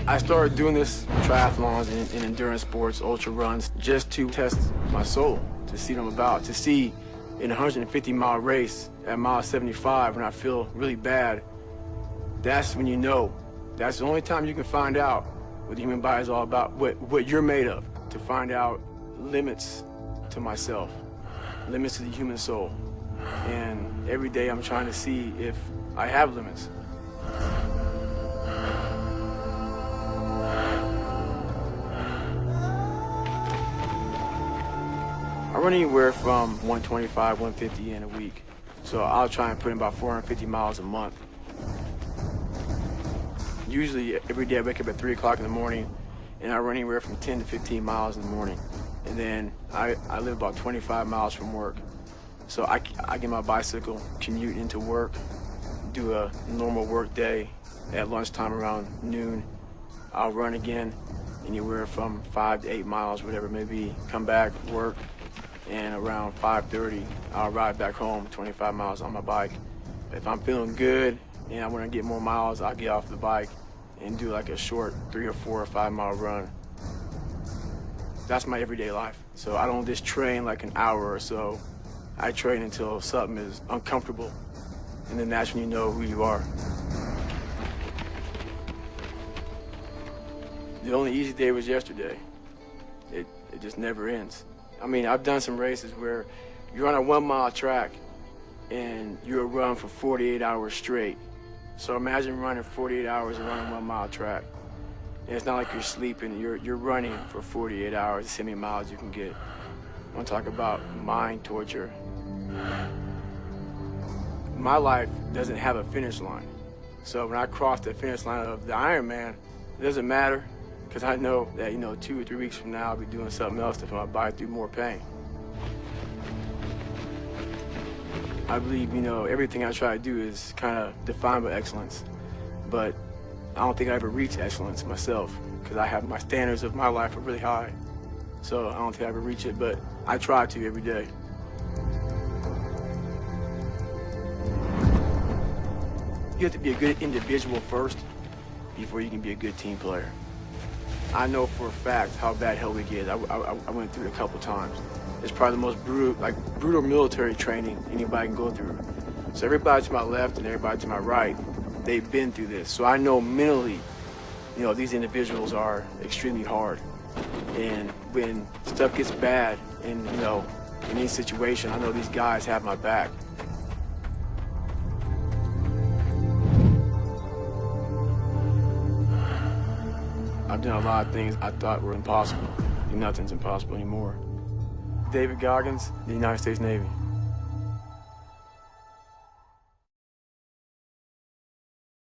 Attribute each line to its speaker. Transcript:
Speaker 1: I started doing this triathlons and endurance sports, ultra runs, just to test my soul, to see what I'm about, to see in a 150-mile race at mile 75 when I feel really bad. That's when you know. That's the only time you can find out what the human body is all about, what you're made of, to find out limits to myself, limits to the human soul. And every day I'm trying to see if I have limits. I run anywhere from 125, 150 in a week. So I'll try and put in about 450 miles a month. Usually every day I wake up at 3 o'clock in the morning and I run anywhere from 10 to 15 miles in the morning. And then I live about 25 miles from work. So I get my bicycle, commute into work, do a normal work day. At lunchtime around noon, I'll run again, anywhere from 5 to 8 miles, whatever it may be. Come back, work, and around 5:30, I'll ride back home, 25 miles on my bike. If I'm feeling good and I want to get more miles, I'll get off the bike and do like a short 3 or 4 or 5 mile run. That's my everyday life. So I don't just train like an hour or so. I train until something is uncomfortable, and then that's when you know who you are. The only easy day was yesterday. It just never ends. I mean, I've done some races where you're on a 1 mile track and you'll run for 48 hours straight. So imagine running 48 hours and running 1 mile track. And it's not like you're sleeping, you're running for 48 hours, see how many miles you can get. I want to talk about mind torture. My life doesn't have a finish line. So when I cross the finish line of the Ironman, it doesn't matter, because I know that, 2 or 3 weeks from now I'll be doing something else to put my body through more pain. I believe, everything I try to do is kind of defined by excellence, but I don't think I ever reach excellence myself, because my standards of my life are really high. So I don't think I ever reach it, but I try to every day. You have to be a good individual first before you can be a good team player. I know for a fact how bad hell we get. I went through it a couple times. It's probably the most brutal military training anybody can go through. So everybody to my left and everybody to my right, they've been through this. So I know mentally, these individuals are extremely hard. And when stuff gets bad in, in any situation, I know these guys have my back. I've done a lot of things I thought were impossible. Nothing's impossible anymore. David Goggins, the United States Navy.